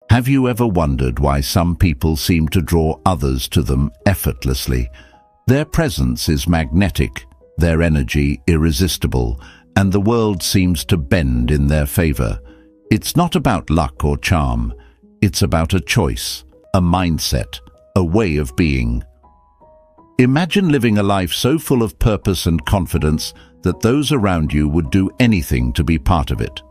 Have you ever wondered why some people seem to draw others to them effortlessly? Their presence is magnetic, their energy irresistible, and the world seems to bend in their favor. It's not about luck or charm. It's about a choice, a mindset, a way of being. Imagine living a life so full of purpose and confidence that those around you would do anything to be part of it.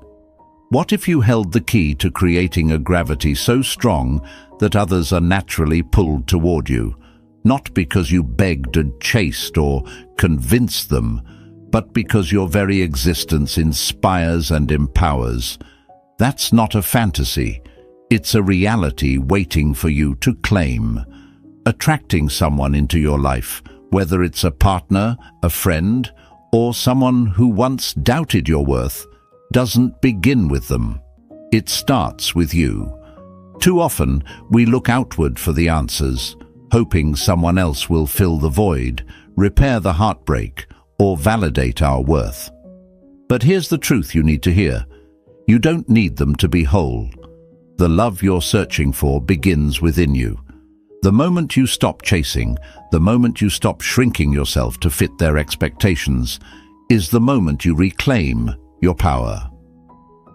What if you held the key to creating a gravity so strong that others are naturally pulled toward you, not because you begged and chased or convinced them, but because your very existence inspires and empowers? That's not a fantasy. It's a reality waiting for you to claim. Attracting someone into your life, whether it's a partner, a friend, or someone who once doubted your worth, doesn't begin with them. It starts with you. Too often, we look outward for the answers, hoping someone else will fill the void, repair the heartbreak, or validate our worth. But here's the truth you need to hear. You don't need them to be whole. The love you're searching for begins within you. The moment you stop chasing, the moment you stop shrinking yourself to fit their expectations, is the moment you reclaim your power.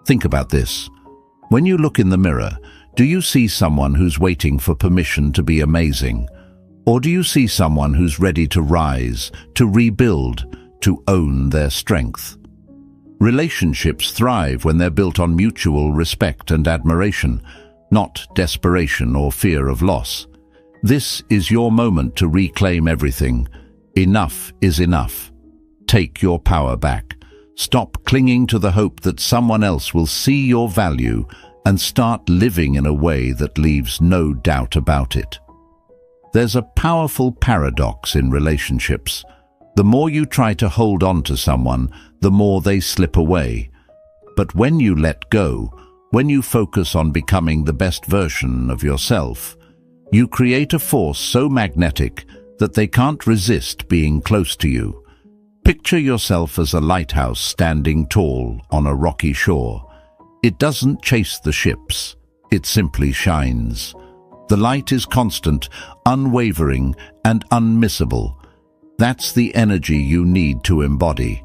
Think about this. When you look in the mirror, do you see someone who's waiting for permission to be amazing? Or do you see someone who's ready to rise, to rebuild, to own their strength? Relationships thrive when they're built on mutual respect and admiration, not desperation or fear of loss. This is your moment to reclaim everything. Enough is enough. Take your power back. Stop clinging to the hope that someone else will see your value and start living in a way that leaves no doubt about it. There's a powerful paradox in relationships. The more you try to hold on to someone, the more they slip away. But when you let go, when you focus on becoming the best version of yourself, you create a force so magnetic that they can't resist being close to you. Picture yourself as a lighthouse standing tall on a rocky shore. It doesn't chase the ships, it simply shines. The light is constant, unwavering, and unmissable. That's the energy you need to embody.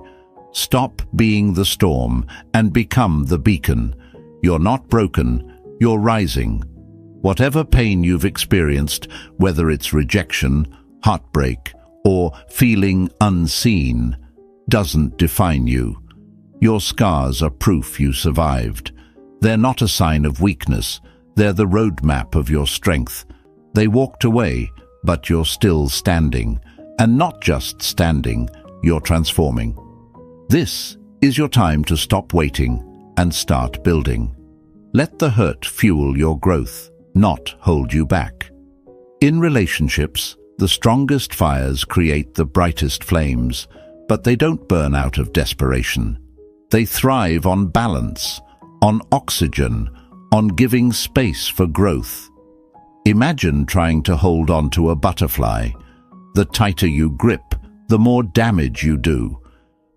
Stop being the storm and become the beacon. You're not broken, you're rising. Whatever pain you've experienced, whether it's rejection, heartbreak, or feeling unseen, doesn't define you. Your scars are proof you survived. They're not a sign of weakness. They're the roadmap of your strength. They walked away, but you're still standing. And not just standing, you're transforming. This is your time to stop waiting and start building. Let the hurt fuel your growth, not hold you back. In relationships, the strongest fires create the brightest flames, but they don't burn out of desperation. They thrive on balance, on oxygen, on giving space for growth. Imagine trying to hold on to a butterfly. The tighter you grip, the more damage you do.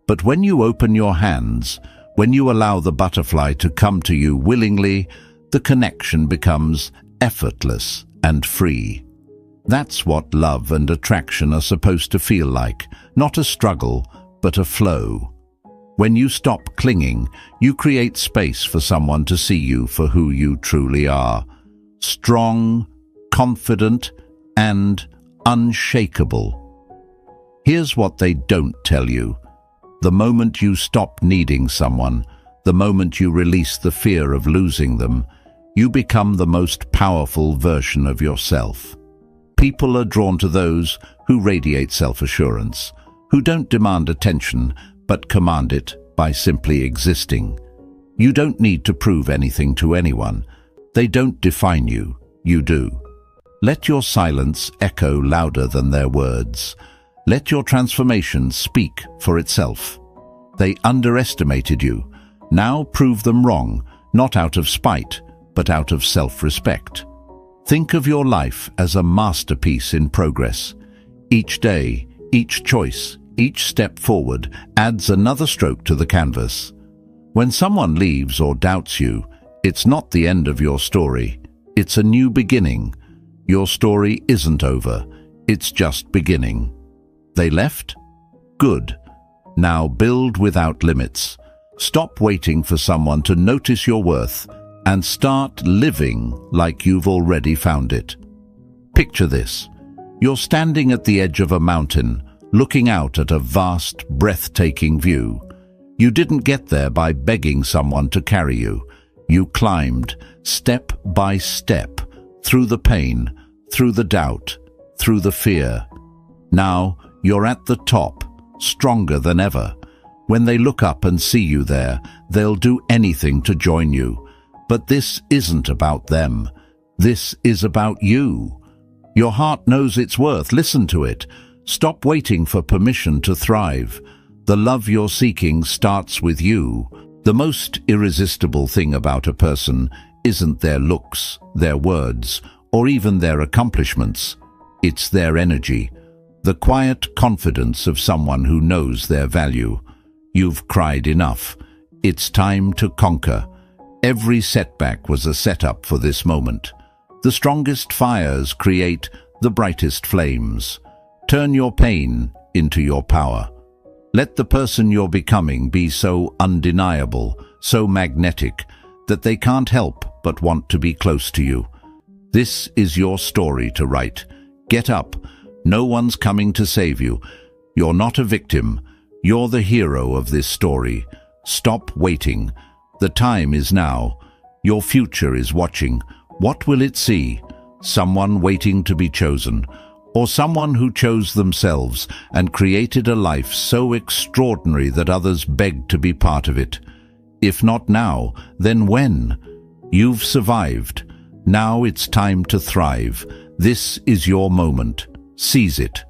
But when you open your hands, when you allow the butterfly to come to you willingly, the connection becomes effortless and free. That's what love and attraction are supposed to feel like, not a struggle, but a flow. When you stop clinging, you create space for someone to see you for who you truly are. Strong, confident, and unshakable. Here's what they don't tell you. The moment you stop needing someone, the moment you release the fear of losing them, you become the most powerful version of yourself. People are drawn to those who radiate self-assurance, who don't demand attention but command it by simply existing. You don't need to prove anything to anyone. They don't define you, you do. Let your silence echo louder than their words. Let your transformation speak for itself. They underestimated you. Now prove them wrong, not out of spite, but out of self-respect. Think of your life as a masterpiece in progress. Each day, each choice, each step forward adds another stroke to the canvas. When someone leaves or doubts you, it's not the end of your story. It's a new beginning. Your story isn't over. It's just beginning. They left? Good. Now build without limits. Stop waiting for someone to notice your worth and start living like you've already found it. Picture this. You're standing at the edge of a mountain, looking out at a vast, breathtaking view. You didn't get there by begging someone to carry you. You climbed, step by step, through the pain, through the doubt, through the fear. Now you're at the top, stronger than ever. When they look up and see you there, they'll do anything to join you. But this isn't about them. This is about you. Your heart knows its worth. Listen to it. Stop waiting for permission to thrive. The love you're seeking starts with you. The most irresistible thing about a person isn't their looks, their words, or even their accomplishments. It's their energy, the quiet confidence of someone who knows their value. You've cried enough. It's time to conquer. Every setback was a setup for this moment. The strongest fires create the brightest flames. Turn your pain into your power. Let the person you're becoming be so undeniable, so magnetic, that they can't help but want to be close to you. This is your story to write. Get up. No one's coming to save you. You're not a victim. You're the hero of this story. Stop waiting. The time is now. Your future is watching. What will it see? Someone waiting to be chosen, or someone who chose themselves and created a life so extraordinary that others begged to be part of it. If not now, then when? You've survived. Now it's time to thrive. This is your moment. Seize it.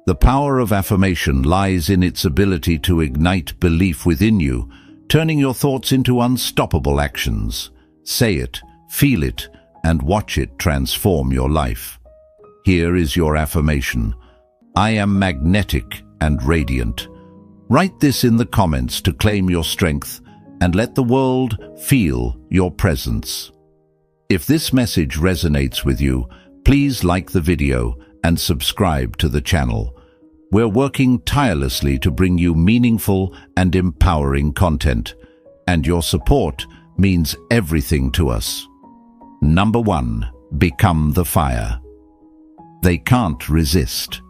The power of affirmation lies in its ability to ignite belief within you, turning your thoughts into unstoppable actions. Say it, feel it, and watch it transform your life. Here is your affirmation. I am magnetic and radiant. Write this in the comments to claim your strength and let the world feel your presence. If this message resonates with you, please like the video and subscribe to the channel. We're working tirelessly to bring you meaningful and empowering content, and your support means everything to us. Number 1. Become the fire. They can't resist.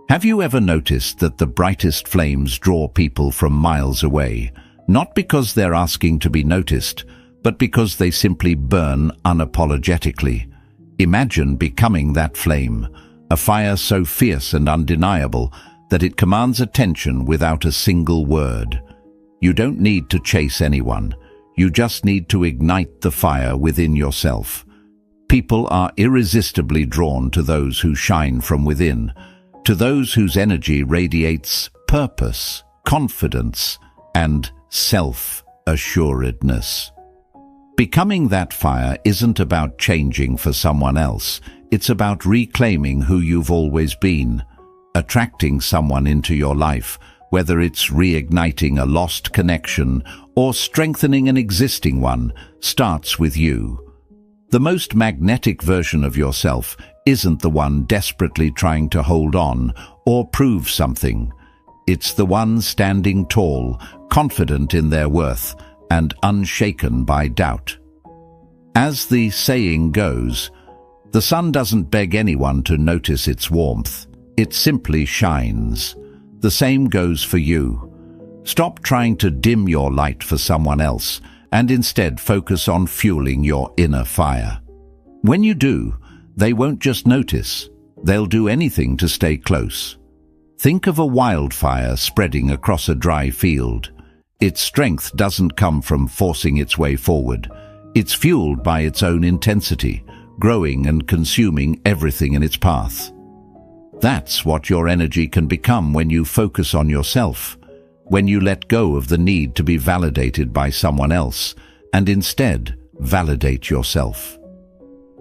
Have you ever noticed that the brightest flames draw people from miles away, not because they're asking to be noticed, but because they simply burn unapologetically? Imagine becoming that flame, a fire so fierce and undeniable that it commands attention without a single word. You don't need to chase anyone. You just need to ignite the fire within yourself. People are irresistibly drawn to those who shine from within, to those whose energy radiates purpose, confidence, and self-assuredness. Becoming that fire isn't about changing for someone else. It's about reclaiming who you've always been. Attracting someone into your life, whether it's reigniting a lost connection or strengthening an existing one, starts with you. The most magnetic version of yourself isn't the one desperately trying to hold on or prove something. It's the one standing tall, confident in their worth, and unshaken by doubt. As the saying goes, the sun doesn't beg anyone to notice its warmth. It simply shines. The same goes for you. Stop trying to dim your light for someone else and instead focus on fueling your inner fire. When you do, they won't just notice. They'll do anything to stay close. Think of a wildfire spreading across a dry field. Its strength doesn't come from forcing its way forward. It's fueled by its own intensity, growing and consuming everything in its path. That's what your energy can become when you focus on yourself, when you let go of the need to be validated by someone else and instead validate yourself.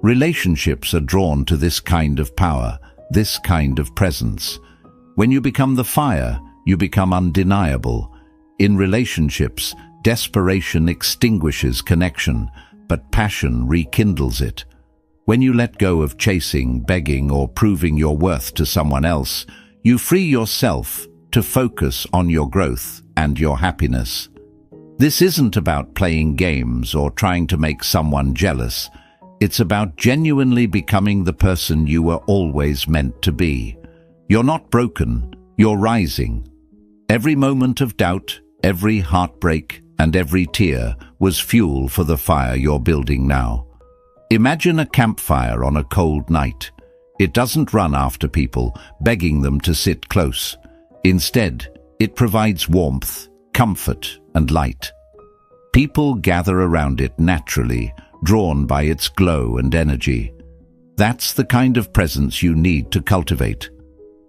Relationships are drawn to this kind of power, this kind of presence. When you become the fire, you become undeniable. In relationships, desperation extinguishes connection, but passion rekindles it. When you let go of chasing, begging, or proving your worth to someone else, you free yourself to focus on your growth and your happiness. This isn't about playing games or trying to make someone jealous. It's about genuinely becoming the person you were always meant to be. You're not broken, you're rising. Every moment of doubt, every heartbreak, and every tear was fuel for the fire you're building now. Imagine a campfire on a cold night. It doesn't run after people, begging them to sit close. Instead, it provides warmth, comfort, and light. People gather around it naturally, drawn by its glow and energy. That's the kind of presence you need to cultivate.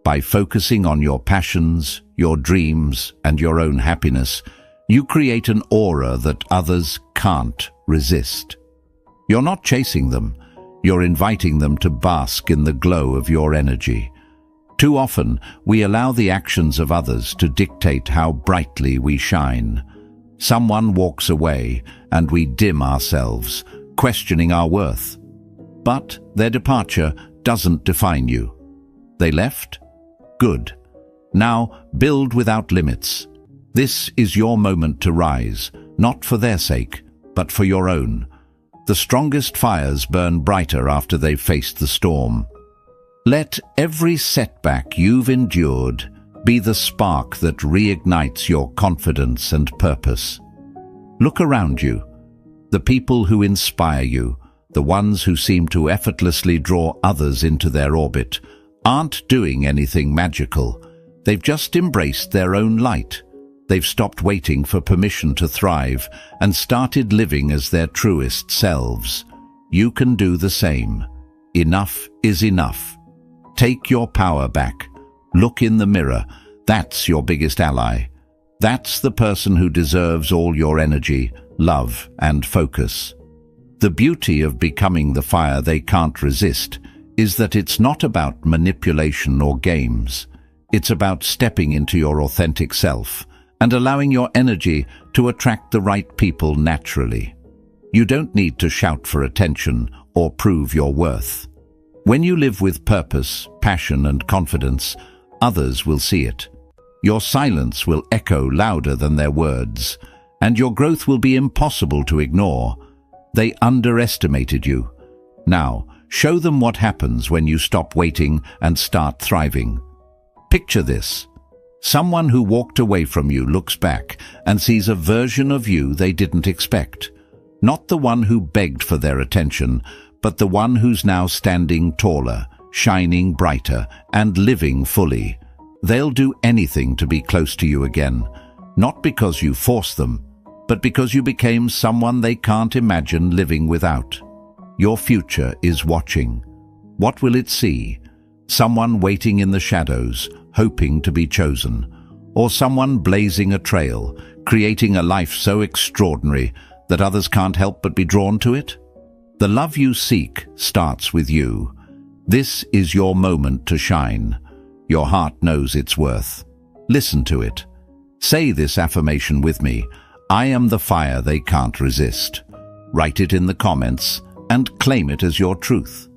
By focusing on your passions, your dreams, and your own happiness, you create an aura that others can't resist. You're not chasing them, you're inviting them to bask in the glow of your energy. Too often, we allow the actions of others to dictate how brightly we shine. Someone walks away, and we dim ourselves, questioning our worth. But their departure doesn't define you. They left? Good. Now, build without limits. This is your moment to rise, not for their sake, but for your own. The strongest fires burn brighter after they've faced the storm. Let every setback you've endured be the spark that reignites your confidence and purpose. Look around you. The people who inspire you, the ones who seem to effortlessly draw others into their orbit, aren't doing anything magical. They've just embraced their own light. They've stopped waiting for permission to thrive and started living as their truest selves. You can do the same. Enough is enough. Take your power back. Look in the mirror. That's your biggest ally. That's the person who deserves all your energy, love, and focus. The beauty of becoming the fire they can't resist is that it's not about manipulation or games. It's about stepping into your authentic self and allowing your energy to attract the right people naturally. You don't need to shout for attention or prove your worth. When you live with purpose, passion, and confidence, others will see it. Your silence will echo louder than their words, and your growth will be impossible to ignore. They underestimated you. Now, show them what happens when you stop waiting and start thriving. Picture this. Someone who walked away from you looks back and sees a version of you they didn't expect. Not the one who begged for their attention, but the one who's now standing taller, shining brighter, and living fully. They'll do anything to be close to you again, not because you forced them, but because you became someone they can't imagine living without. Your future is watching. What will it see? Someone waiting in the shadows, hoping to be chosen, or someone blazing a trail, creating a life so extraordinary that others can't help but be drawn to it? The love you seek starts with you. This is your moment to shine. Your heart knows its worth. Listen to it. Say this affirmation with me. I am the fire they can't resist. Write it in the comments and claim it as your truth.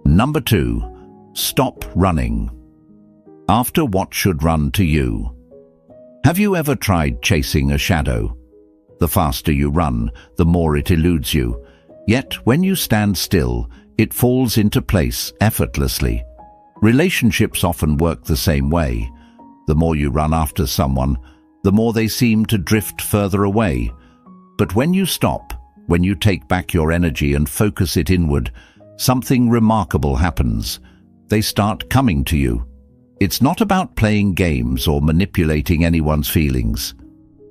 Number 2. Stop running. After what should run to you. Have you ever tried chasing a shadow? The faster you run, the more it eludes you. Yet when you stand still, it falls into place effortlessly. Relationships often work the same way. The more you run after someone, the more they seem to drift further away. But when you stop, when you take back your energy and focus it inward, something remarkable happens. They start coming to you. It's not about playing games or manipulating anyone's feelings.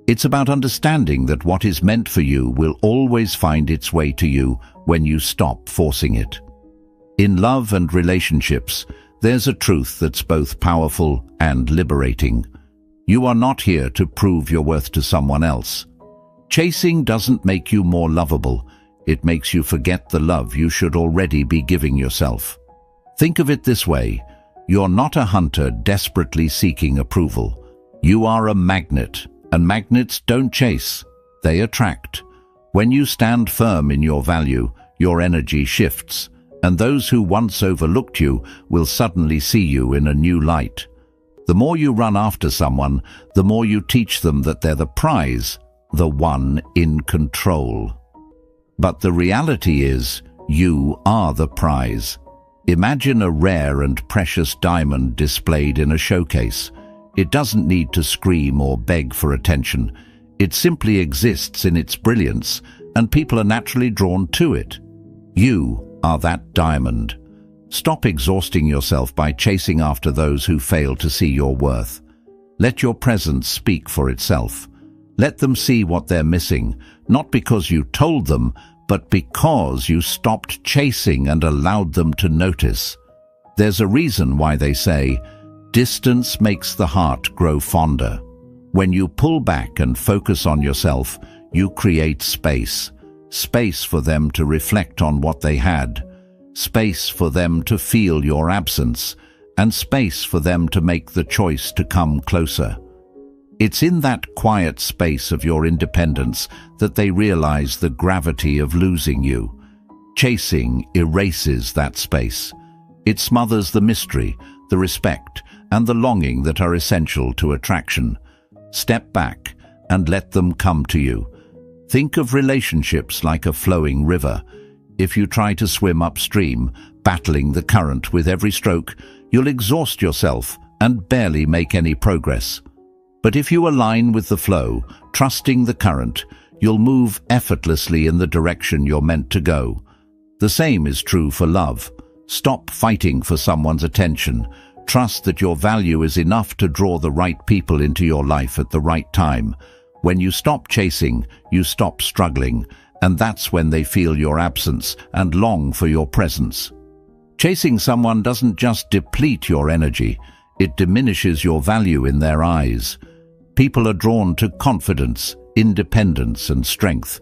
It's about understanding that what is meant for you will always find its way to you when you stop forcing it. In love and relationships, there's a truth that's both powerful and liberating. You are not here to prove your worth to someone else. Chasing doesn't make you more lovable. It makes you forget the love you should already be giving yourself. Think of it this way. You're not a hunter desperately seeking approval. You are a magnet, and magnets don't chase, they attract. When you stand firm in your value, your energy shifts, and those who once overlooked you will suddenly see you in a new light. The more you run after someone, the more you teach them that they're the prize, the one in control. But the reality is, you are the prize. Imagine a rare and precious diamond displayed in a showcase. It doesn't need to scream or beg for attention. It simply exists in its brilliance, and people are naturally drawn to it. You are that diamond. Stop exhausting yourself by chasing after those who fail to see your worth. Let your presence speak for itself. Let them see what they're missing, not because you told them, but because you stopped chasing and allowed them to notice. There's a reason why they say, distance makes the heart grow fonder. When you pull back and focus on yourself, you create space. Space for them to reflect on what they had. Space for them to feel your absence. And space for them to make the choice to come closer. It's in that quiet space of your independence that they realize the gravity of losing you. Chasing erases that space. It smothers the mystery, the respect, and the longing that are essential to attraction. Step back and let them come to you. Think of relationships like a flowing river. If you try to swim upstream, battling the current with every stroke, you'll exhaust yourself and barely make any progress. But if you align with the flow, trusting the current, you'll move effortlessly in the direction you're meant to go. The same is true for love. Stop fighting for someone's attention. Trust that your value is enough to draw the right people into your life at the right time. When you stop chasing, you stop struggling, and that's when they feel your absence and long for your presence. Chasing someone doesn't just deplete your energy, it diminishes your value in their eyes. People are drawn to confidence, independence, and strength.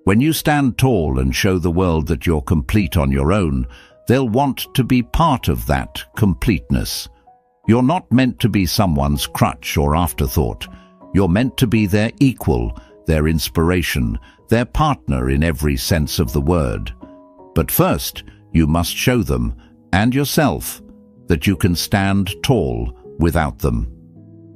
When you stand tall and show the world that you're complete on your own, they'll want to be part of that completeness. You're not meant to be someone's crutch or afterthought. You're meant to be their equal, their inspiration, their partner in every sense of the word. But first, you must show them, and yourself, that you can stand tall without them.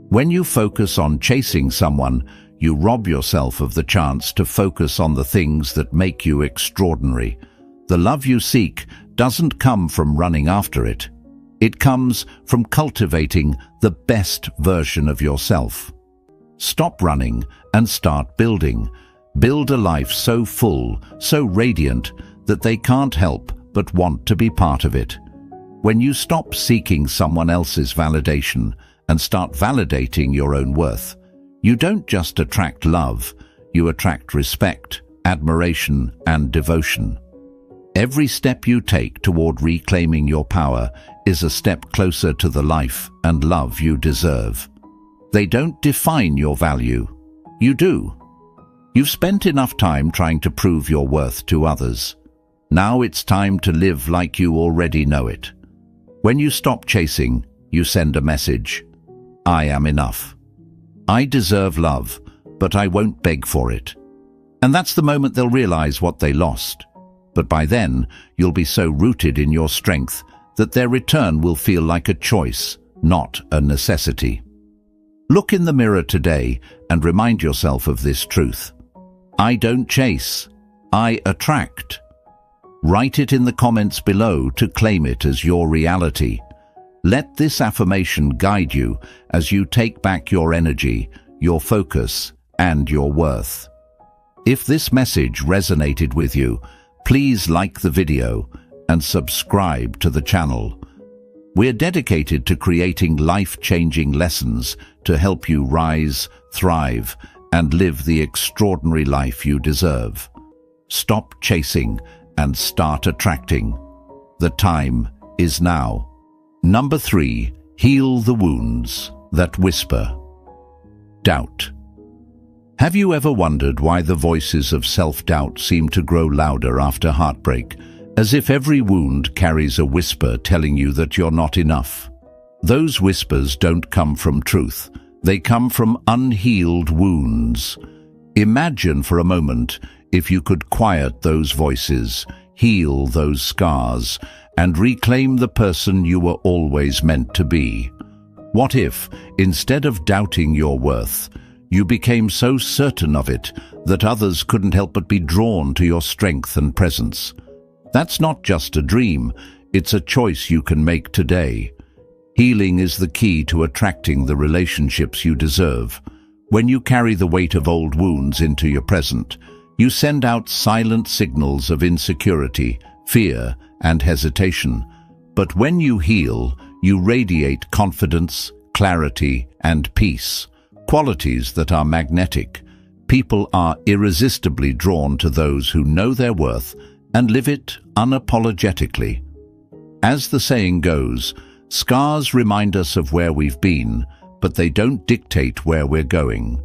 When you focus on chasing someone, you rob yourself of the chance to focus on the things that make you extraordinary. The love you seek doesn't come from running after it. It comes from cultivating the best version of yourself. Stop running and start building. Build a life so full, so radiant, that they can't help but want to be part of it. When you stop seeking someone else's validation and start validating your own worth, you don't just attract love, you attract respect, admiration, and devotion. Every step you take toward reclaiming your power is a step closer to the life and love you deserve. They don't define your value. You do. You've spent enough time trying to prove your worth to others. Now it's time to live like you already know it. When you stop chasing, you send a message. I am enough. I deserve love, but I won't beg for it. And that's the moment they'll realize what they lost. But by then, you'll be so rooted in your strength that their return will feel like a choice, not a necessity. Look in the mirror today and remind yourself of this truth. I don't chase, I attract. Write it in the comments below to claim it as your reality. Let this affirmation guide you as you take back your energy, your focus, and your worth. If this message resonated with you, please like the video and subscribe to the channel. We're dedicated to creating life-changing lessons to help you rise, thrive, and live the extraordinary life you deserve. Stop chasing and start attracting. The time is now. Number 3, heal the wounds that whisper. Doubt. Have you ever wondered why the voices of self-doubt seem to grow louder after heartbreak, as if every wound carries a whisper telling you that you're not enough? Those whispers don't come from truth. They come from unhealed wounds. Imagine for a moment if you could quiet those voices, Heal those scars and reclaim the person you were always meant to be. What if, instead of doubting your worth, you became so certain of it that others couldn't help but be drawn to your strength and presence? That's not just a dream, it's a choice you can make today. Healing is the key to attracting the relationships you deserve. When you carry the weight of old wounds into your present, you send out silent signals of insecurity, fear, and hesitation. But when you heal, you radiate confidence, clarity, and peace, qualities that are magnetic. People are irresistibly drawn to those who know their worth and live it unapologetically. As the saying goes, scars remind us of where we've been, but they don't dictate where we're going.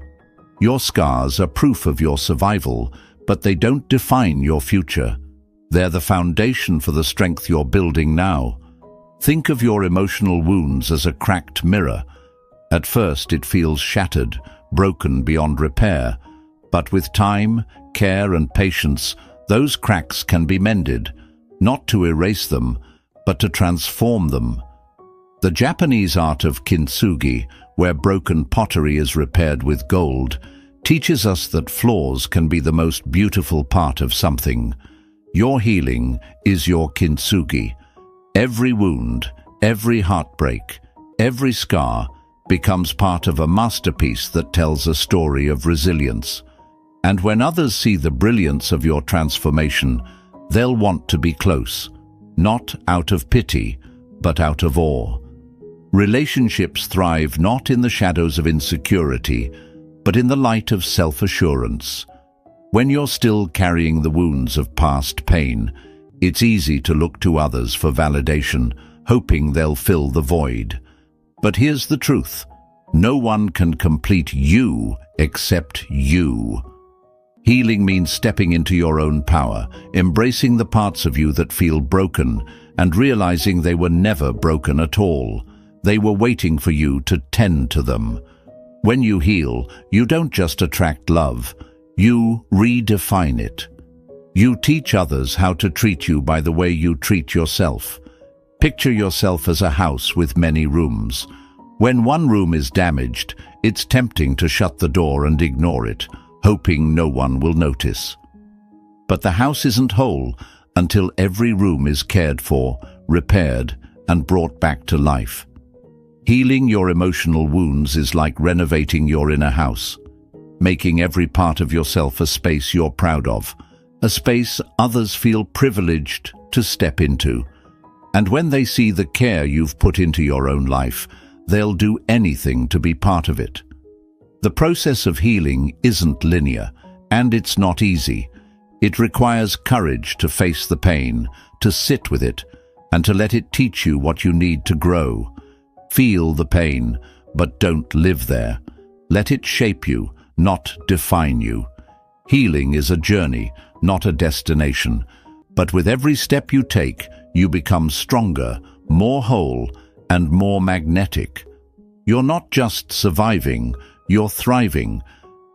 Your scars are proof of your survival, but they don't define your future. They're the foundation for the strength you're building now. Think of your emotional wounds as a cracked mirror. At first it feels shattered, broken beyond repair. But with time, care, and patience, those cracks can be mended, not to erase them, but to transform them. The Japanese art of kintsugi, where broken pottery is repaired with gold, teaches us that flaws can be the most beautiful part of something. Your healing is your kintsugi. Every wound, every heartbreak, every scar becomes part of a masterpiece that tells a story of resilience. And when others see the brilliance of your transformation, they'll want to be close, not out of pity, but out of awe. Relationships thrive not in the shadows of insecurity, but in the light of self-assurance. When you're still carrying the wounds of past pain, it's easy to look to others for validation, hoping they'll fill the void. But here's the truth: no one can complete you except you. Healing means stepping into your own power, embracing the parts of you that feel broken, and realizing they were never broken at all. They were waiting for you to tend to them. When you heal, you don't just attract love, you redefine it. You teach others how to treat you by the way you treat yourself. Picture yourself as a house with many rooms. When one room is damaged, it's tempting to shut the door and ignore it, hoping no one will notice. But the house isn't whole until every room is cared for, repaired, and brought back to life. Healing your emotional wounds is like renovating your inner house, making every part of yourself a space you're proud of, a space others feel privileged to step into. And when they see the care you've put into your own life, they'll do anything to be part of it. The process of healing isn't linear, and it's not easy. It requires courage to face the pain, to sit with it, and to let it teach you what you need to grow. Feel the pain, but don't live there. Let it shape you, not define you. Healing is a journey, not a destination. But with every step you take, you become stronger, more whole, and more magnetic. You're not just surviving, you're thriving.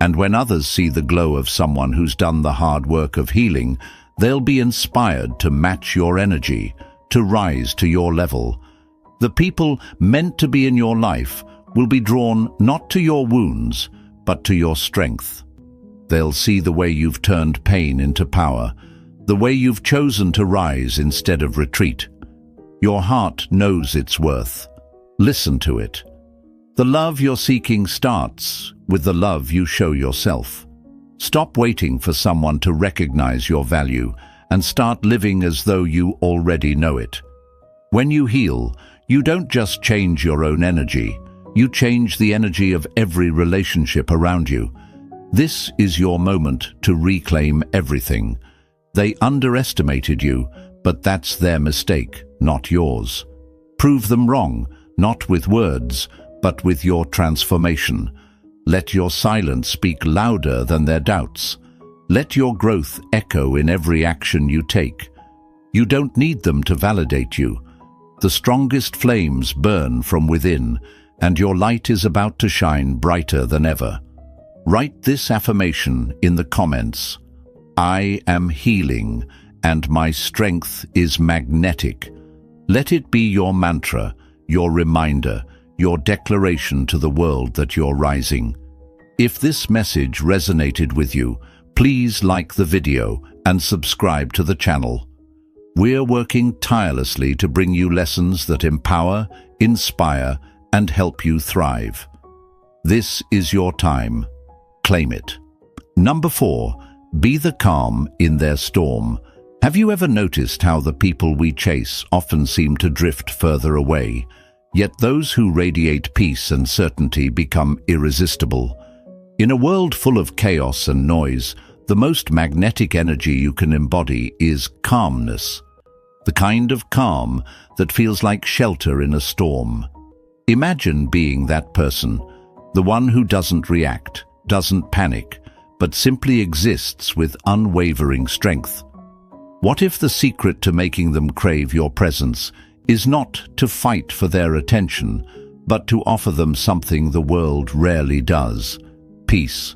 And when others see the glow of someone who's done the hard work of healing, they'll be inspired to match your energy, to rise to your level. The people meant to be in your life will be drawn not to your wounds, but to your strength. They'll see the way you've turned pain into power, the way you've chosen to rise instead of retreat. Your heart knows its worth. Listen to it. The love you're seeking starts with the love you show yourself. Stop waiting for someone to recognize your value and start living as though you already know it. When you heal, you don't just change your own energy, you change the energy of every relationship around you. This is your moment to reclaim everything. They underestimated you, but that's their mistake, not yours. Prove them wrong, not with words, but with your transformation. Let your silence speak louder than their doubts. Let your growth echo in every action you take. You don't need them to validate you. The strongest flames burn from within, and your light is about to shine brighter than ever. Write this affirmation in the comments: I am healing, and my strength is magnetic. Let it be your mantra, your reminder, your declaration to the world that you're rising. If this message resonated with you, please like the video and subscribe to the channel. We're working tirelessly to bring you lessons that empower, inspire, and help you thrive. This is your time. Claim it. Number 4, be the calm in their storm. Have you ever noticed how the people we chase often seem to drift further away, yet those who radiate peace and certainty become irresistible? In a world full of chaos and noise, the most magnetic energy you can embody is calmness. The kind of calm that feels like shelter in a storm. Imagine being that person, the one who doesn't react, doesn't panic, but simply exists with unwavering strength. What if the secret to making them crave your presence is not to fight for their attention, but to offer them something the world rarely does: peace?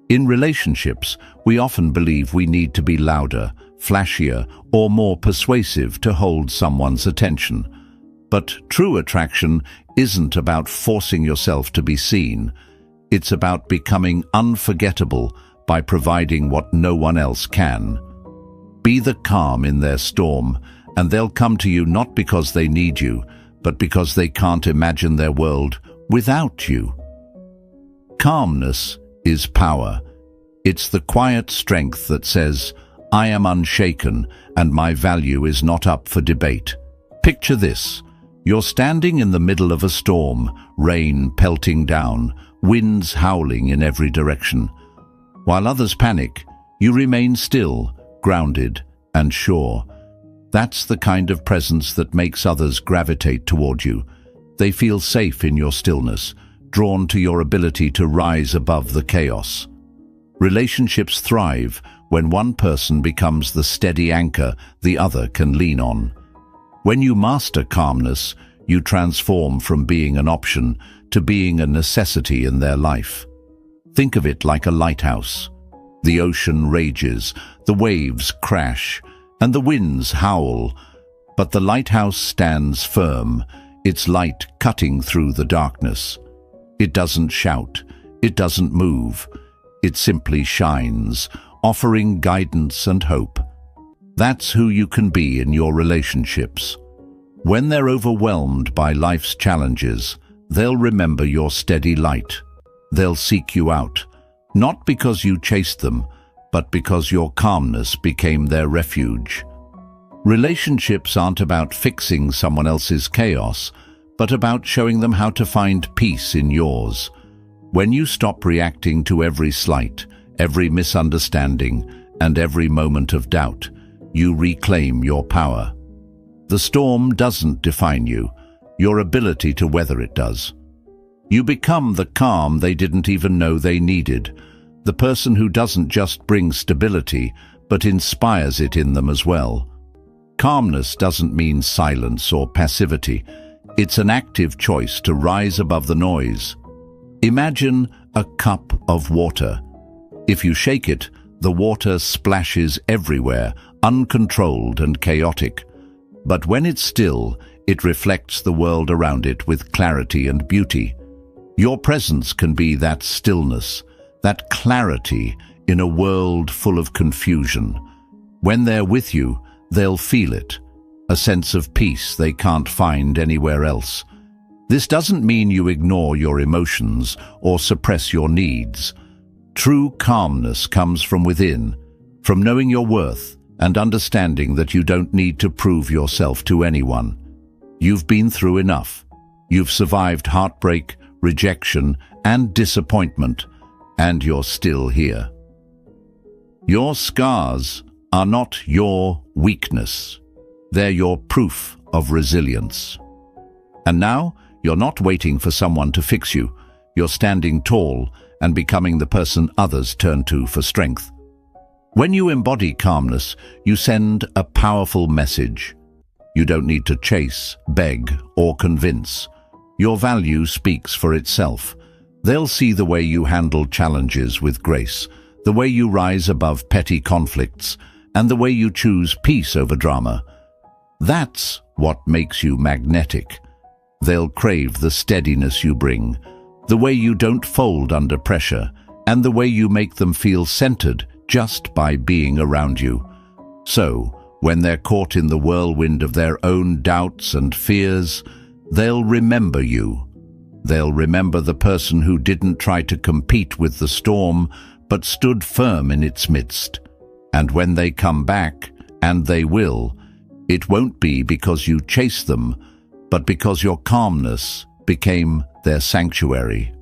In relationships, we often believe we need to be louder, flashier, or more persuasive to hold someone's attention. But true attraction isn't about forcing yourself to be seen. It's about becoming unforgettable by providing what no one else can. Be the calm in their storm, and they'll come to you not because they need you, but because they can't imagine their world without you. Calmness is power. It's the quiet strength that says, "I am unshaken, and my value is not up for debate." Picture this. You're standing in the middle of a storm, rain pelting down, winds howling in every direction. While others panic, you remain still, grounded, and sure. That's the kind of presence that makes others gravitate toward you. They feel safe in your stillness, drawn to your ability to rise above the chaos. Relationships thrive when one person becomes the steady anchor the other can lean on. When you master calmness, you transform from being an option to being a necessity in their life. Think of it like a lighthouse. The ocean rages, the waves crash, and the winds howl, but the lighthouse stands firm, its light cutting through the darkness. It doesn't shout, it doesn't move, it simply shines, offering guidance and hope. That's who you can be in your relationships. When they're overwhelmed by life's challenges, they'll remember your steady light. They'll seek you out, not because you chased them, but because your calmness became their refuge. Relationships aren't about fixing someone else's chaos, but about showing them how to find peace in yours. When you stop reacting to every slight, every misunderstanding, and every moment of doubt, you reclaim your power. The storm doesn't define you, your ability to weather it does. You become the calm they didn't even know they needed, the person who doesn't just bring stability, but inspires it in them as well. Calmness doesn't mean silence or passivity. It's an active choice to rise above the noise. Imagine a cup of water. If you shake it, the water splashes everywhere, uncontrolled and chaotic. But when it's still, it reflects the world around it with clarity and beauty. Your presence can be that stillness, that clarity in a world full of confusion. When they're with you, they'll feel it, a sense of peace they can't find anywhere else. This doesn't mean you ignore your emotions or suppress your needs. True calmness comes from within, from knowing your worth and understanding that you don't need to prove yourself to anyone. You've been through enough. You've survived heartbreak, rejection, and disappointment, and you're still here. Your scars are not your weakness. They're your proof of resilience. And now, you're not waiting for someone to fix you. You're standing tall and becoming the person others turn to for strength. When you embody calmness, you send a powerful message. You don't need to chase, beg, or convince. Your value speaks for itself. They'll see the way you handle challenges with grace, the way you rise above petty conflicts, and the way you choose peace over drama. That's what makes you magnetic. They'll crave the steadiness you bring, the way you don't fold under pressure, and the way you make them feel centered just by being around you. So, when they're caught in the whirlwind of their own doubts and fears, they'll remember you. They'll remember the person who didn't try to compete with the storm, but stood firm in its midst. And when they come back, and they will, it won't be because you chase them, but because your calmness became their sanctuary.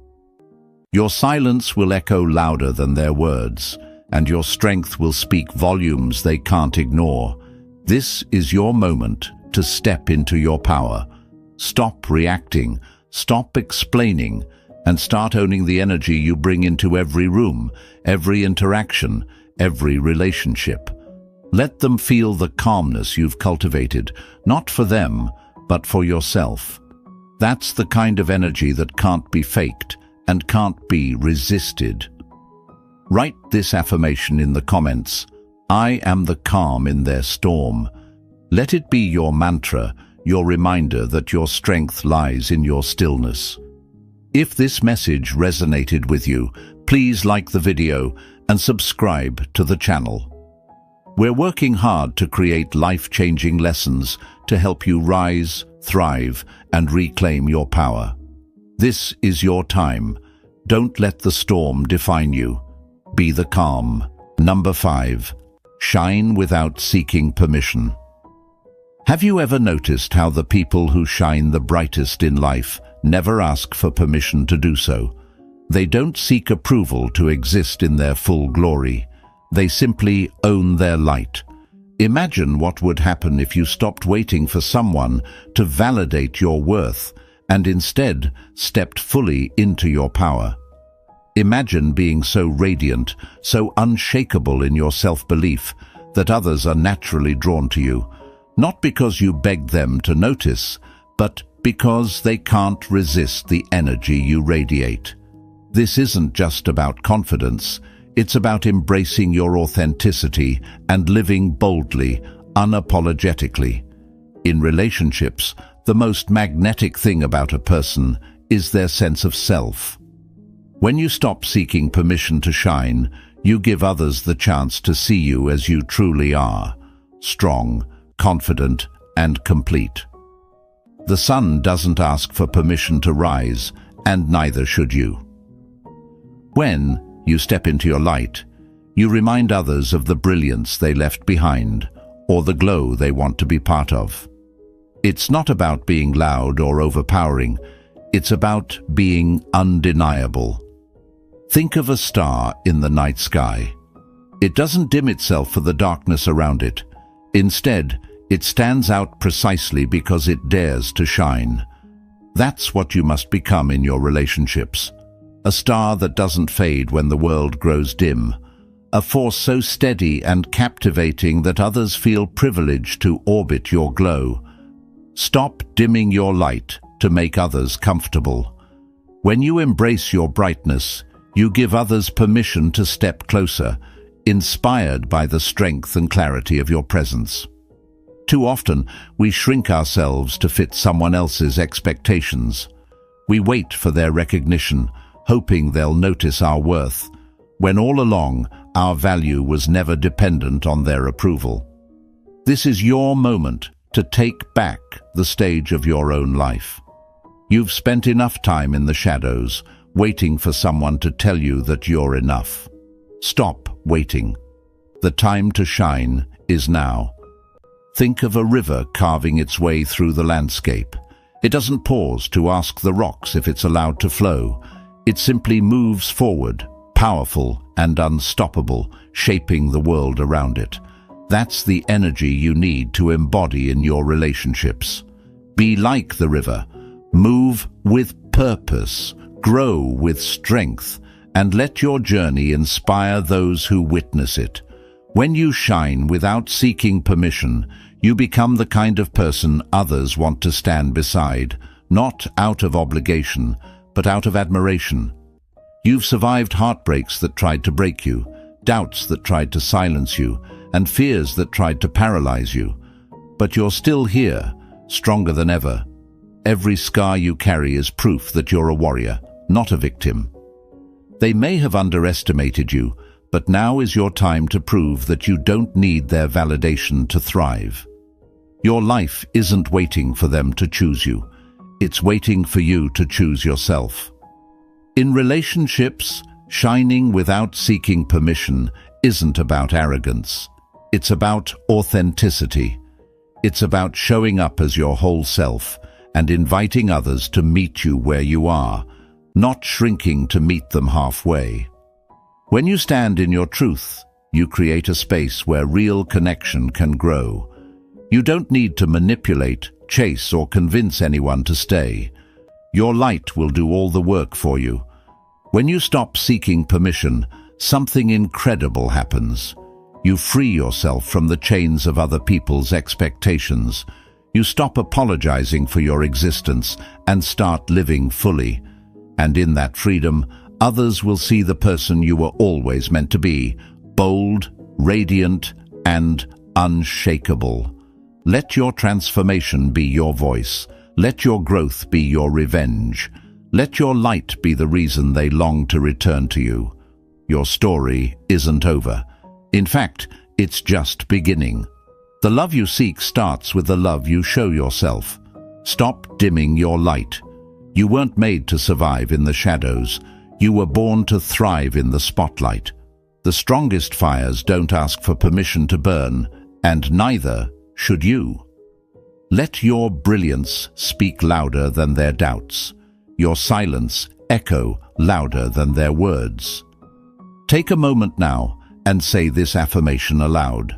Your silence will echo louder than their words, and your strength will speak volumes they can't ignore. This is your moment to step into your power. Stop reacting, stop explaining, and start owning the energy you bring into every room, every interaction, every relationship. Let them feel the calmness you've cultivated, not for them, but for yourself. That's the kind of energy that can't be faked and can't be resisted. Write this affirmation in the comments. I am the calm in their storm. Let it be your mantra, your reminder that your strength lies in your stillness. If this message resonated with you, please like the video and subscribe to the channel. We're working hard to create life-changing lessons to help you rise, thrive, and reclaim your power. This is your time. Don't let the storm define you. Be the calm. Number 5. Shine without seeking permission. Have you ever noticed how the people who shine the brightest in life never ask for permission to do so? They don't seek approval to exist in their full glory. They simply own their light. Imagine what would happen if you stopped waiting for someone to validate your worth and instead stepped fully into your power. Imagine being so radiant, so unshakable in your self-belief that others are naturally drawn to you, not because you begged them to notice, but because they can't resist the energy you radiate. This isn't just about confidence. It's about embracing your authenticity and living boldly, unapologetically. In relationships, the most magnetic thing about a person is their sense of self. When you stop seeking permission to shine, you give others the chance to see you as you truly are, strong, confident, and complete. The sun doesn't ask for permission to rise, and neither should you. When you step into your light, you remind others of the brilliance they left behind, or the glow they want to be part of. It's not about being loud or overpowering. It's about being undeniable. Think of a star in the night sky. It doesn't dim itself for the darkness around it. Instead, it stands out precisely because it dares to shine. That's what you must become in your relationships. A star that doesn't fade when the world grows dim. A force so steady and captivating that others feel privileged to orbit your glow. Stop dimming your light to make others comfortable. When you embrace your brightness, you give others permission to step closer, inspired by the strength and clarity of your presence. Too often, we shrink ourselves to fit someone else's expectations. We wait for their recognition, hoping they'll notice our worth, when all along our value was never dependent on their approval. This is your moment to take back the stage of your own life. You've spent enough time in the shadows, waiting for someone to tell you that you're enough. Stop waiting. The time to shine is now. Think of a river carving its way through the landscape. It doesn't pause to ask the rocks if it's allowed to flow. It simply moves forward, powerful and unstoppable, shaping the world around it. That's the energy you need to embody in your relationships. Be like the river. Move with purpose, grow with strength, and let your journey inspire those who witness it. When you shine without seeking permission, you become the kind of person others want to stand beside, not out of obligation, but out of admiration. You've survived heartbreaks that tried to break you, doubts that tried to silence you, and fears that tried to paralyze you. But you're still here, stronger than ever. Every scar you carry is proof that you're a warrior, not a victim. They may have underestimated you, but now is your time to prove that you don't need their validation to thrive. Your life isn't waiting for them to choose you. It's waiting for you to choose yourself. In relationships, shining without seeking permission isn't about arrogance. It's about authenticity. It's about showing up as your whole self and inviting others to meet you where you are, not shrinking to meet them halfway. When you stand in your truth, you create a space where real connection can grow. You don't need to manipulate, chase, or convince anyone to stay. Your light will do all the work for you. When you stop seeking permission, something incredible happens. You free yourself from the chains of other people's expectations. You stop apologizing for your existence and start living fully. And in that freedom, others will see the person you were always meant to be, bold, radiant, and unshakable. Let your transformation be your voice. Let your growth be your revenge. Let your light be the reason they long to return to you. Your story isn't over. In fact, it's just beginning. The love you seek starts with the love you show yourself. Stop dimming your light. You weren't made to survive in the shadows. You were born to thrive in the spotlight. The strongest fires don't ask for permission to burn, and neither should you. Let your brilliance speak louder than their doubts. Your silence echo louder than their words. Take a moment now and say this affirmation aloud.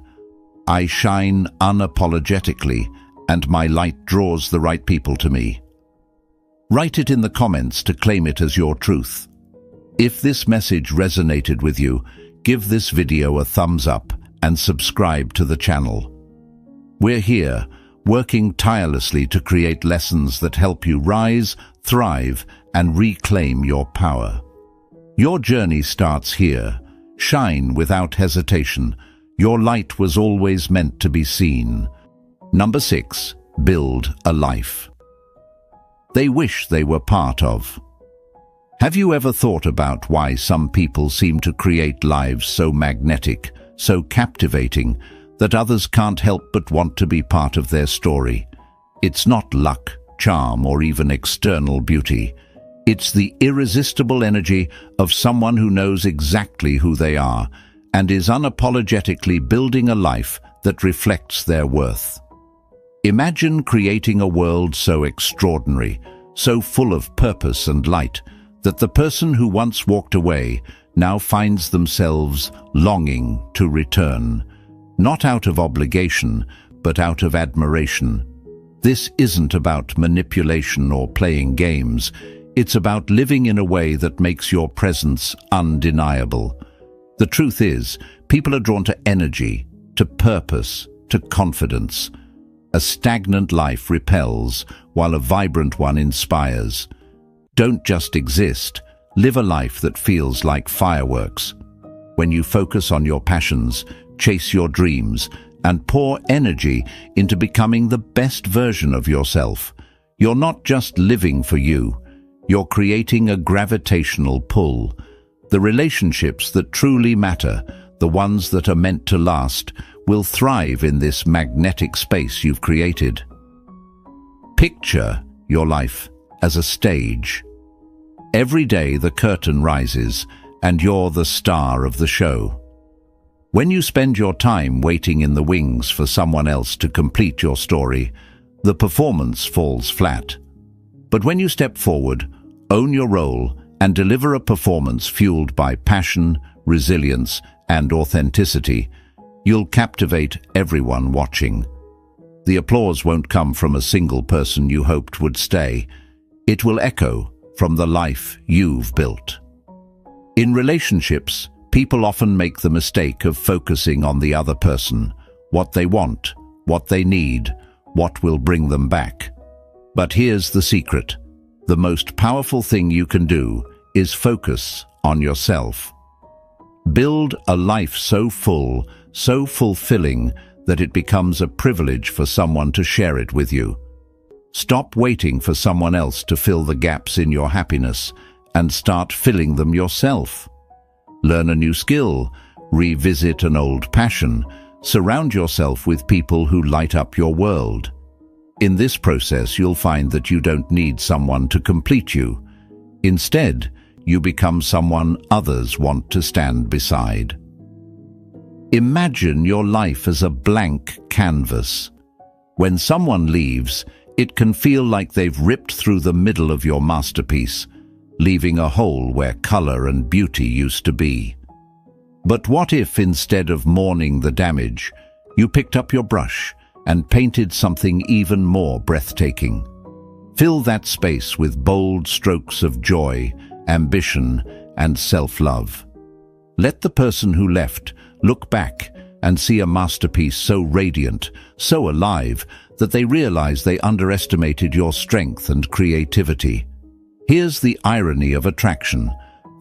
I shine unapologetically, and my light draws the right people to me. Write it in the comments to claim it as your truth. If this message resonated with you, give this video a thumbs up and subscribe to the channel. We're here, working tirelessly to create lessons that help you rise, thrive, and reclaim your power. Your journey starts here. Shine without hesitation. Your light was always meant to be seen. Number 6. Build a life they wish they were part of. Have you ever thought about why some people seem to create lives so magnetic, so captivating, that others can't help but want to be part of their story? It's not luck, charm, or even external beauty. It's the irresistible energy of someone who knows exactly who they are and is unapologetically building a life that reflects their worth. Imagine creating a world so extraordinary, so full of purpose and light, that the person who once walked away now finds themselves longing to return, not out of obligation, but out of admiration. This isn't about manipulation or playing games. It's about living in a way that makes your presence undeniable. The truth is, people are drawn to energy, to purpose, to confidence. A stagnant life repels, while a vibrant one inspires. Don't just exist, live a life that feels like fireworks. When you focus on your passions, chase your dreams, and pour energy into becoming the best version of yourself, you're not just living for you. You're creating a gravitational pull. The relationships that truly matter, the ones that are meant to last, will thrive in this magnetic space you've created. Picture your life as a stage. Every day the curtain rises, and you're the star of the show. When you spend your time waiting in the wings for someone else to complete your story, the performance falls flat. But when you step forward, own your role, and deliver a performance fueled by passion, resilience, and authenticity, you'll captivate everyone watching. The applause won't come from a single person you hoped would stay. It will echo from the life you've built. In relationships, people often make the mistake of focusing on the other person, what they want, what they need, what will bring them back. But here's the secret. The most powerful thing you can do is focus on yourself. Build a life so full, so fulfilling, that it becomes a privilege for someone to share it with you. Stop waiting for someone else to fill the gaps in your happiness and start filling them yourself. Learn a new skill, revisit an old passion, surround yourself with people who light up your world. In this process, you'll find that you don't need someone to complete you. Instead, you become someone others want to stand beside. Imagine your life as a blank canvas. When someone leaves, it can feel like they've ripped through the middle of your masterpiece, leaving a hole where color and beauty used to be. But what if, instead of mourning the damage, you picked up your brush and painted something even more breathtaking? Fill that space with bold strokes of joy, ambition, and self-love. Let the person who left look back and see a masterpiece so radiant, so alive, that they realize they underestimated your strength and creativity. Here's the irony of attraction.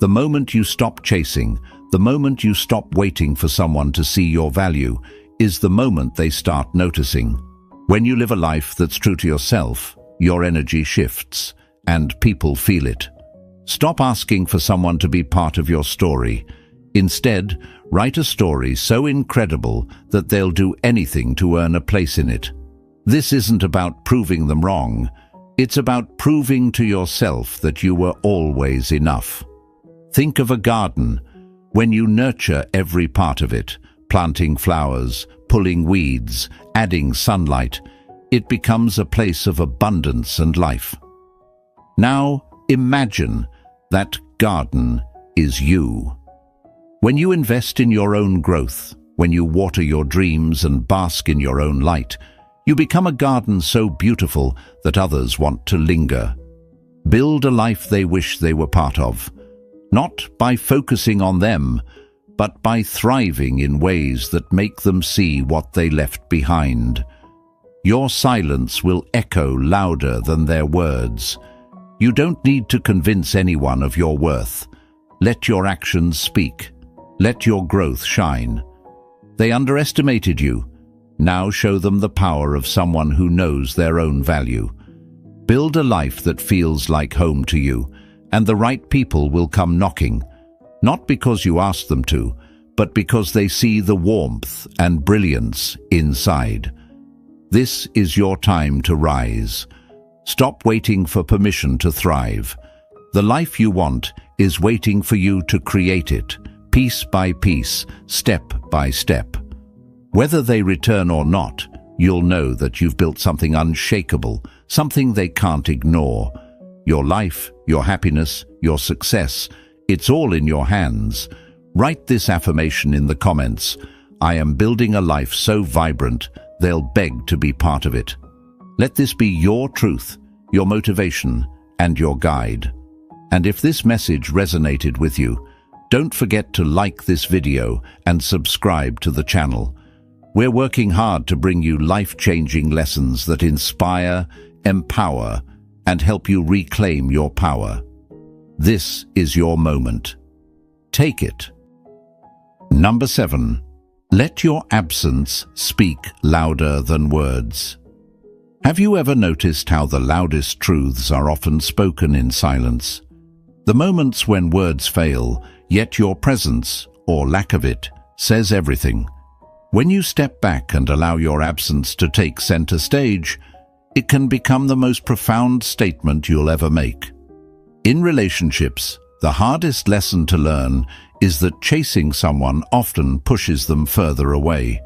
The moment you stop chasing, the moment you stop waiting for someone to see your value, is the moment they start noticing. When you live a life that's true to yourself, your energy shifts, and people feel it. Stop asking for someone to be part of your story. Instead, write a story so incredible that they'll do anything to earn a place in it. This isn't about proving them wrong. It's about proving to yourself that you were always enough. Think of a garden. When you nurture every part of it, planting flowers, pulling weeds, adding sunlight, it becomes a place of abundance and life. Now, imagine that garden is you. When you invest in your own growth, when you water your dreams and bask in your own light, you become a garden so beautiful that others want to linger. Build a life they wish they were part of, not by focusing on them, but by thriving in ways that make them see what they left behind. Your silence will echo louder than their words. You don't need to convince anyone of your worth. Let your actions speak. Let your growth shine. They underestimated you. Now show them the power of someone who knows their own value. Build a life that feels like home to you, and the right people will come knocking, not because you ask them to, but because they see the warmth and brilliance inside. This is your time to rise. Stop waiting for permission to thrive. The life you want is waiting for you to create it, piece by piece, step by step. Whether they return or not, you'll know that you've built something unshakable, something they can't ignore. Your life, your happiness, your success, it's all in your hands. Write this affirmation in the comments. I am building a life so vibrant, they'll beg to be part of it. Let this be your truth, your motivation, and your guide. And if this message resonated with you, don't forget to like this video and subscribe to the channel. We're working hard to bring you life-changing lessons that inspire, empower, and help you reclaim your power. This is your moment. Take it. Number 7. Let your absence speak louder than words. Have you ever noticed how the loudest truths are often spoken in silence? The moments when words fail, yet your presence, or lack of it, says everything. When you step back and allow your absence to take center stage, it can become the most profound statement you'll ever make. In relationships, the hardest lesson to learn is that chasing someone often pushes them further away,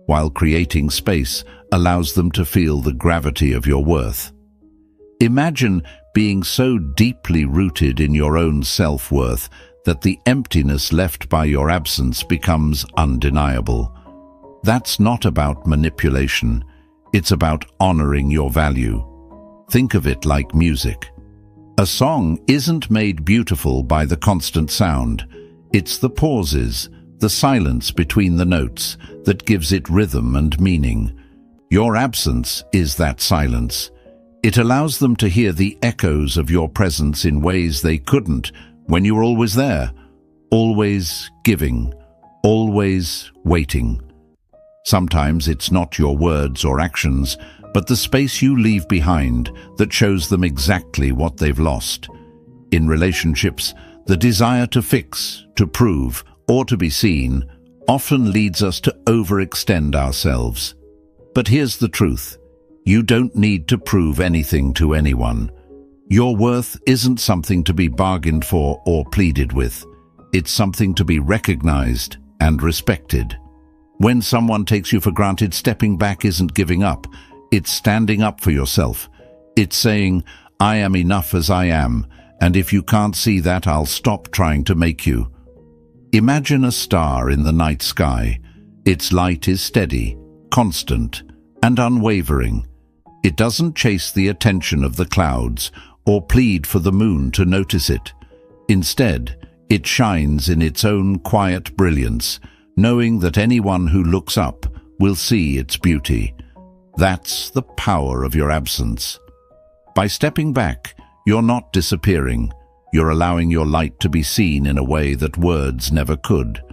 while creating space allows them to feel the gravity of your worth. Imagine being so deeply rooted in your own self-worth that the emptiness left by your absence becomes undeniable. That's not about manipulation. It's about honoring your value. Think of it like music. A song isn't made beautiful by the constant sound. It's the pauses, the silence between the notes, that gives it rhythm and meaning. Your absence is that silence. It allows them to hear the echoes of your presence in ways they couldn't when you were always there. always giving, always waiting. Sometimes it's not your words or actions, but the space you leave behind that shows them exactly what they've lost. In relationships, the desire to fix, to prove, or to be seen often leads us to overextend ourselves. But here's the truth. You don't need to prove anything to anyone. Your worth isn't something to be bargained for or pleaded with. It's something to be recognized and respected. When someone takes you for granted, stepping back isn't giving up. It's standing up for yourself. It's saying, I am enough as I am, and if you can't see that, I'll stop trying to make you. Imagine a star in the night sky. Its light is steady, constant, and unwavering. It doesn't chase the attention of the clouds or plead for the moon to notice it. Instead, it shines in its own quiet brilliance, knowing that anyone who looks up will see its beauty. That's the power of your absence. By stepping back, you're not disappearing. You're allowing your light to be seen in a way that words never could.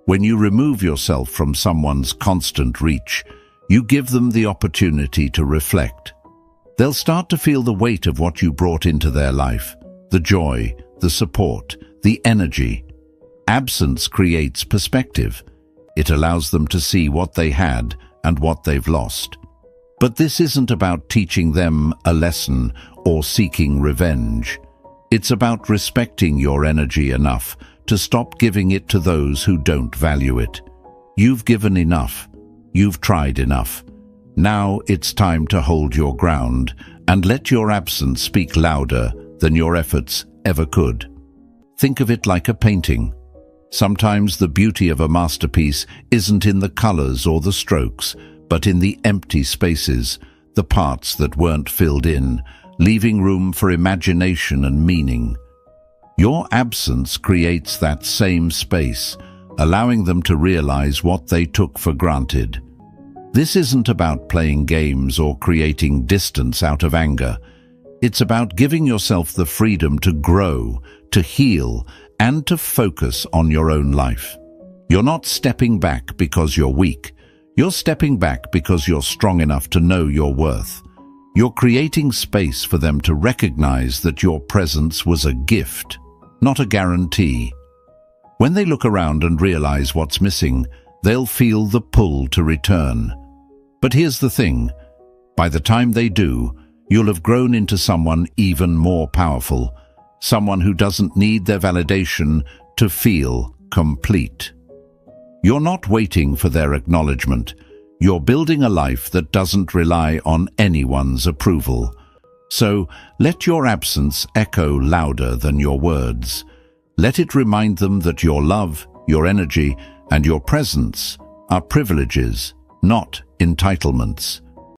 When you remove yourself from someone's constant reach, you give them the opportunity to reflect. They'll start to feel the weight of what you brought into their life, the joy, the support, the energy. Absence creates perspective. It allows them to see what they had and what they've lost. But this isn't about teaching them a lesson or seeking revenge. It's about respecting your energy enough to stop giving it to those who don't value it. You've given enough. You've tried enough. Now it's time to hold your ground and let your absence speak louder than your efforts ever could. Think of it like a painting. Sometimes the beauty of a masterpiece isn't in the colors or the strokes, but in the empty spaces, the parts that weren't filled in, leaving room for imagination and meaning. Your absence creates that same space, allowing them to realize what they took for granted. This isn't about playing games or creating distance out of anger. It's about giving yourself the freedom to grow, to heal, and to focus on your own life. You're not stepping back because you're weak. You're stepping back because you're strong enough to know your worth. You're creating space for them to recognize that your presence was a gift, not a guarantee. When they look around and realize what's missing, they'll feel the pull to return. But here's the thing. By the time they do, you'll have grown into someone even more powerful, someone who doesn't need their validation to feel complete. You're not waiting for their acknowledgement. You're building a life that doesn't rely on anyone's approval. So let your absence echo louder than your words. Let it remind them that your love, your energy, and your presence are privileges, not entitlements.